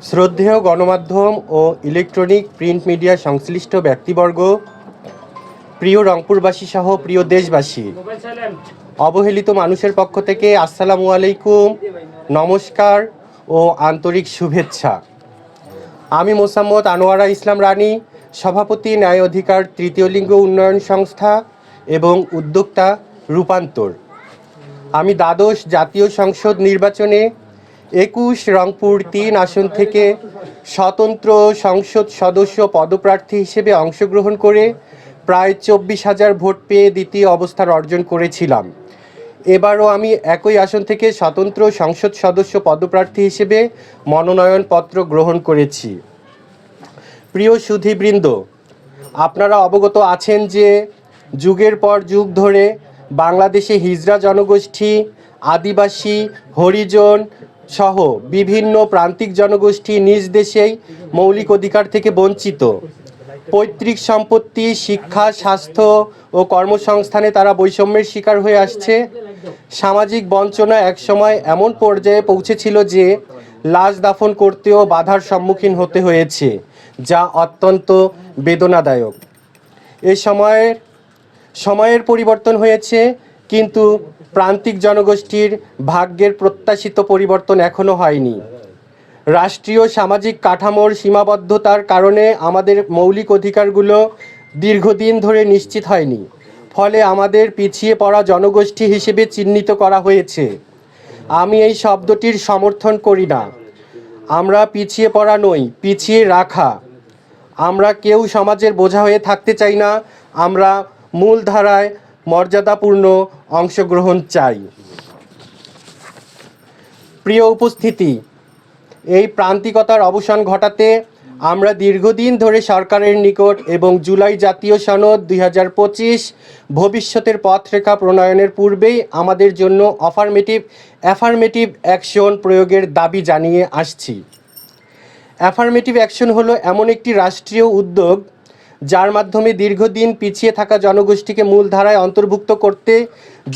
শ্রদ্ধেয় গণমাধ্যম ও electronic print media সংশ্লিষ্ট ব্যক্তিবর্গ, প্রিয় রংপুরবাসী সহ প্রিয় দেশবাসী, অবহেলিত মানুষের পক্ষ থেকে আসসালামু আলাইকুম, নমস্কার ও আন্তরিক শুভেচ্ছা। আমি মোসাম্মদ আনোয়ারা ইসলাম রানী, সভাপতি ন্যায় অধিকার তৃতীয় লিঙ্গ উন্নয়ন সংস্থা এবং উদ্যোক্তা রূপান্তর। আমি দ্বাদশ জাতীয় সংসদ নির্বাচনে 21 রংপুর 3 আসন থেকে স্বতন্ত্র সংসদ সদস্য পদপ্রার্থী হিসেবে অংশগ্রহণ করে প্রায় 24,000 ভোট পেয়ে দ্বিতীয় অবস্থান অর্জন করেছিলাম। এবারও আমি একই আসন থেকে স্বতন্ত্র সংসদ সদস্য পদপ্রার্থী হিসেবে মনোনয়নপত্র গ্রহণ করেছি। প্রিয় সুধীবৃন্দ, আপনারা অবগত আছেন যে যুগের পর যুগ ধরে বাংলাদেশে হিজড়া জনগোষ্ঠী, আদিবাসী, হরিজন সহ বিভিন্ন প্রান্তিক জনগোষ্ঠী নিজ দেশেই মৌলিক অধিকার থেকে বঞ্চিত। পৈতৃক সম্পত্তি, শিক্ষা, স্বাস্থ্য ও কর্মসংস্থানে তারা বৈষম্যের শিকার হয়ে আসছে। সামাজিক বঞ্চনা একসময় এমন পর্যায়ে পৌঁছেছিল যে লাশ দাফন করতেও বাধার সম্মুখীন হতে হয়েছে, যা অত্যন্ত বেদনাদায়ক। এ সময়ের পরিবর্তন হয়েছে, কিন্তু প্রান্তিক জনগোষ্ঠীর ভাগ্যের প্রত্যাশিত পরিবর্তন এখনো হয়নি। রাষ্ট্রীয় সামাজিক কাঠামোর সীমাবদ্ধতার কারণে আমাদের মৌলিক অধিকারগুলো দীর্ঘদিন ধরে নিশ্চিত হয়নি, ফলে আমাদের পিছিয়ে পড়া জনগোষ্ঠী হিসেবে চিহ্নিত করা হয়েছে। আমি এই শব্দটির সমর্থন করি না। আমরা পিছিয়ে পড়া নই, পিছিয়ে রাখা। আমরা কেউ সমাজের বোঝা হয়ে থাকতে চাই না। আমরা মূলধারায় মর্যাদাপূর্ণ অংশগ্রহণ চাই। প্রিয় উপস্থিতি, এই প্রান্তিকতার অবসান ঘটাতে আমরা দীর্ঘদিন ধরে সরকারের নিকট এবং জুলাই জাতীয় সনদ 2025 ভবিষ্যতের পথরেখা প্রণয়নের পূর্বেই আমাদের জন্য অ্যাফার্মেটিভ অ্যাকশন প্রয়োগের দাবি জানিয়ে আসছি। অ্যাফার্মেটিভ অ্যাকশন হলো এমন একটি রাষ্ট্রীয় উদ্যোগ যার মাধ্যমে দীর্ঘদিন পিছিয়ে থাকা জনগোষ্ঠীকে মূলধারায় অন্তর্ভুক্ত করতে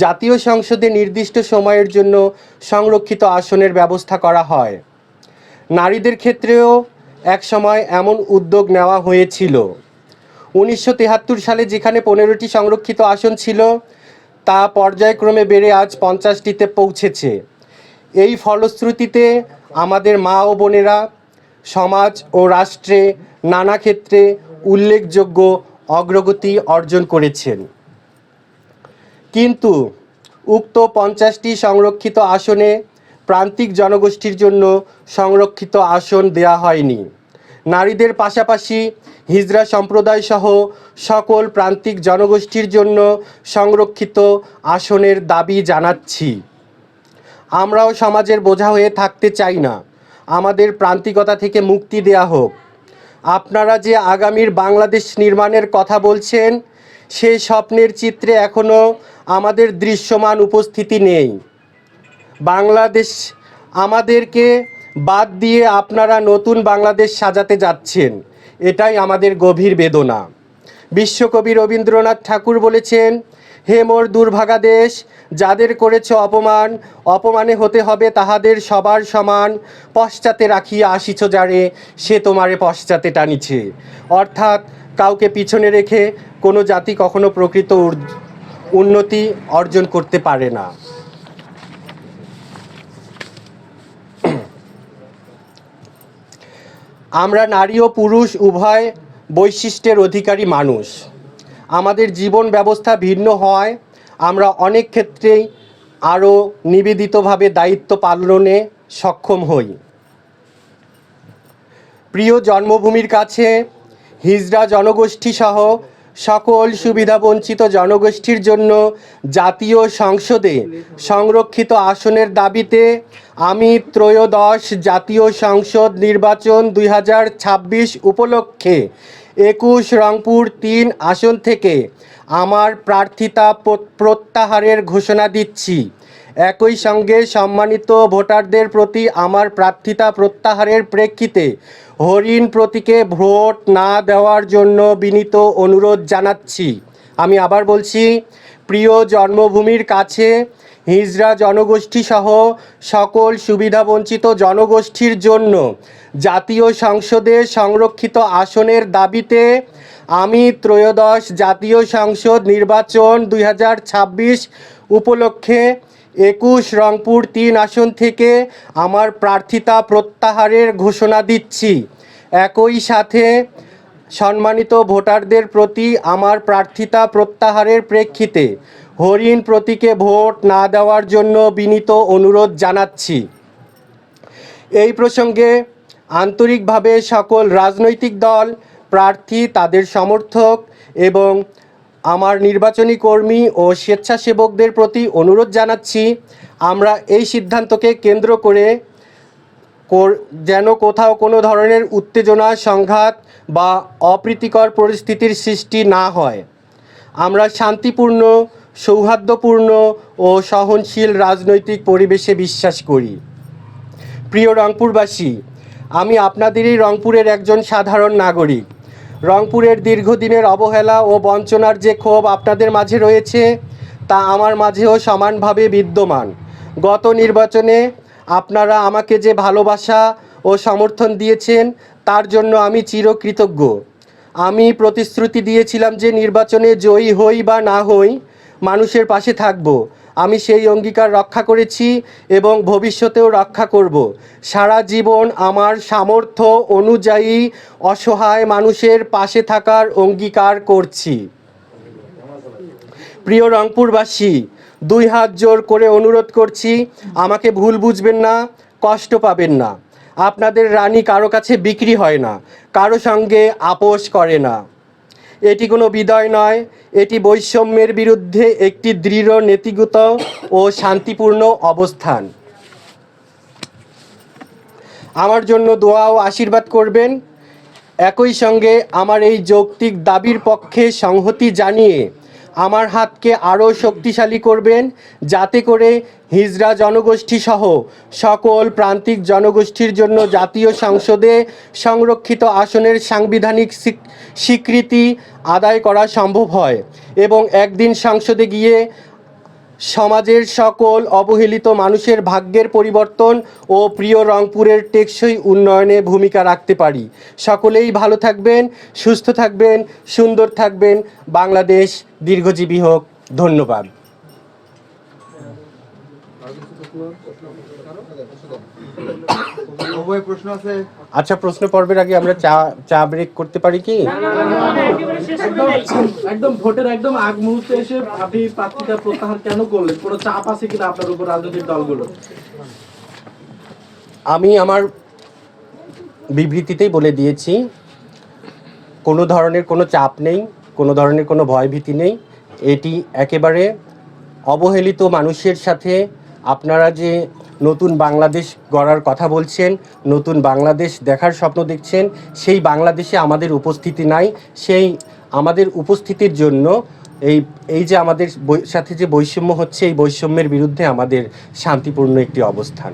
জাতীয় সংসদে নির্দিষ্ট সময়ের জন্য সংরক্ষিত আসনের ব্যবস্থা করা হয়। নারীদের ক্ষেত্রেও একসময় এমন উদ্যোগ নেওয়া হয়েছিল। 1973 সালে যেখানে 15টি সংরক্ষিত আসন ছিল, তা পর্যায়ক্রমে বেড়ে আজ 50টিতে পৌঁছেছে। এই ফলশ্রুতিতে আমাদের মা ও বোনেরা সমাজ ও রাষ্ট্রে নানা ক্ষেত্রে উল্লেখযোগ্য অগ্রগতি অর্জন করেছেন। কিন্তু উক্ত 50টি সংরক্ষিত আসনে প্রান্তিক জনগোষ্ঠীর জন্য সংরক্ষিত আসন দেয়া হয়নি। নারীদের পাশাপাশি হিজড়া সম্প্রদায় সহ সকল প্রান্তিক জনগোষ্ঠীর জন্য সংরক্ষিত আসনের দাবি জানাচ্ছি। আমরাও সমাজের বোঝা হয়ে থাকতে চাই না। আমাদের প্রান্তিকতা থেকে মুক্তি দেয়া হোক। আপনারা যে আগামীর বাংলাদেশ নির্মাণের কথা বলছেন, সেই স্বপ্নের চিত্রে এখনও আমাদের দৃশ্যমান উপস্থিতি নেই। বাংলাদেশ আমাদেরকে বাদ দিয়ে আপনারা নতুন বাংলাদেশ সাজাতে যাচ্ছেন, এটাই আমাদের গভীর বেদনা। বিশ্বকবি রবীন্দ্রনাথ ঠাকুর বলেছেন, হে মোর দুর্ভাগা দেশ, যাদের করেছ অপমান, অপমানে হতে হবে তাহাদের সবার সমান। পশ্চাতে রাখিয়া আসিছ যারে, সে তোমারে পশ্চাতে টানিছে। অর্থাৎ কাউকে পিছনে রেখে কোনো জাতি কখনো প্রকৃত উন্নতি অর্জন করতে পারে না। আমরা নারী ও পুরুষ উভয় বৈশিষ্ট্যের অধিকারী মানুষ। আমাদের জীবন ব্যবস্থা ভিন্ন হয়, আমরা অনেক ক্ষেত্রেই আরও নিবেদিতভাবে দায়িত্ব পালনে সক্ষম হই। প্রিয় জন্মভূমির কাছে হিজড়া জনগোষ্ঠী সহ সকল সুবিধাবঞ্চিত জনগোষ্ঠীর জন্য জাতীয় সংসদে সংরক্ষিত আসনের দাবিতে আমি ত্রয়োদশ জাতীয় সংসদ নির্বাচন 2026 উপলক্ষে 21 রংপুর 3 আসন থেকে আমার প্রার্থিতা প্রত্যাহারের ঘোষণা দিচ্ছি। একই সঙ্গে সম্মানিত ভোটারদের প্রতি আমার প্রার্থিতা প্রত্যাহারের প্রেক্ষিতে হরিণ প্রতীকে ভোট না দেওয়ার জন্য বিনীত অনুরোধ জানাচ্ছি। আমি আবার বলছি, প্রিয় জন্মভূমির কাছে হিজড়া জনগোষ্ঠী সহ সকল সুবিধাবঞ্চিত জনগোষ্ঠীর জন্য জাতীয় সংসদে সংরক্ষিত আসনের দাবিতে আমি ত্রয়োদশ জাতীয় সংসদ নির্বাচন 2026 উপলক্ষে 21 রংপুর 3 আসন থেকে আমার প্রার্থিতা প্রত্যাহারের ঘোষণা দিচ্ছি। একই সাথে সম্মানিত ভোটারদের প্রতি আমার প্রার্থিতা প্রত্যাহারের প্রেক্ষিতে হরিণ প্রতীকে ভোট না দেওয়ার জন্য বিনীত অনুরোধ জানাচ্ছি। এই প্রসঙ্গে আন্তরিকভাবে সকল রাজনৈতিক দল, প্রার্থী, তাদের সমর্থক এবং আমার নির্বাচনী কর্মী ও স্বেচ্ছাসেবকদের প্রতি অনুরোধ জানাচ্ছি, আমরা এই সিদ্ধান্তকে কেন্দ্র করে যেন কোথাও কোনো ধরনের উত্তেজনা, সংঘাত বা অপ্রীতিকর পরিস্থিতির সৃষ্টি না হয়। আমরা শান্তিপূর্ণ, সৌহার্দ্যপূর্ণ ও সহনশীল রাজনৈতিক পরিবেশে বিশ্বাস করি। প্রিয় রংপুরবাসী, আমি আপনাদেরই রংপুরের একজন সাধারণ নাগরিক। রংপুরের দীর্ঘদিনের অবহেলা ও বঞ্চনার যে ক্ষোভ আপনাদের মাঝে রয়েছে তা আমার মাঝেও সমানভাবে বিদ্যমান। গত নির্বাচনে আপনারা আমাকে যে ভালোবাসা ও সমর্থন দিয়েছেন তার জন্য আমি চিরকৃতজ্ঞ। আমি প্রতিশ্রুতি দিয়েছিলাম যে নির্বাচনে জয়ী হই বা না হই, মানুষের পাশে থাকব। আমি সেই অঙ্গীকার রক্ষা করেছি এবং ভবিষ্যতেও রক্ষা করব। সারা জীবন আমার সামর্থ্য অনুযায়ী অসহায় মানুষের পাশে থাকার অঙ্গীকার করছি। প্রিয় রংপুরবাসী, 2 হাত জোর করে অনুরোধ করছি, আমাকে ভুল বুঝবেন না, কষ্ট পাবেন না। আপনাদের রানী কারো কাছে বিক্রি হয় না, কারো সঙ্গে আপোষ করে না। এটি কোনো বিদায় নয়, এটি বৈষম্যের বিরুদ্ধে একটি দৃঢ় নীতিগত ও শান্তিপূর্ণ অবস্থান। আমার জন্য দোয়া ও আশীর্বাদ করবেন। একই সঙ্গে আমার এই যৌক্তিক দাবির পক্ষে সংহতি জানিয়ে আমার হাতকে আরও শক্তিশালী করবেন, যাতে করে হিজড়া জনগোষ্ঠী সহ সকল প্রান্তিক জনগোষ্ঠীর জন্য জাতীয় সংসদে সংরক্ষিত আসনের সাংবিধানিক স্বীকৃতি আদায় করা সম্ভব হয় এবং একদিন সংসদে গিয়ে সমাজের সকল অবহেলিত মানুষের ভাগ্যের পরিবর্তন ও প্রিয় রংপুরের টেকসই উন্নয়নে ভূমিকা রাখতে পারি। সকলেই ভালো থাকবেন, সুস্থ থাকবেন, সুন্দর থাকবেন। বাংলাদেশ দীর্ঘজীবী হোক। ধন্যবাদ। আচ্ছা, প্রশ্ন পর্বের আগে আমরা চা ব্রেক করতে পারি কি? একদম ভোটের একদম আগ মুহূর্তে এসে আপনি প্রার্থীতা প্রত্যাহার কেন করলেন? কোনো চাপ আছে কিনা আপনার উপর রাজনৈতিক দলগুলো? আমি আমার বিবৃতিতেই বলে দিয়েছি, কোনো ধরনের কোনো চাপ নেই, কোনো ধরনের কোনো ভয়ভীতি নেই। এটি একেবারে অবহেলিত মানুষের সাথে আপনারা যে নতুন বাংলাদেশ গড়ার কথা বলছেন, নতুন বাংলাদেশ দেখার স্বপ্ন দেখছেন, সেই বাংলাদেশে আমাদের উপস্থিতি নাই। সেই আমাদের উপস্থিতির জন্য এই যে আমাদের সাথে যে বৈষম্য হচ্ছে, এই বৈষম্যের বিরুদ্ধে আমাদের শান্তিপূর্ণ একটি অবস্থান।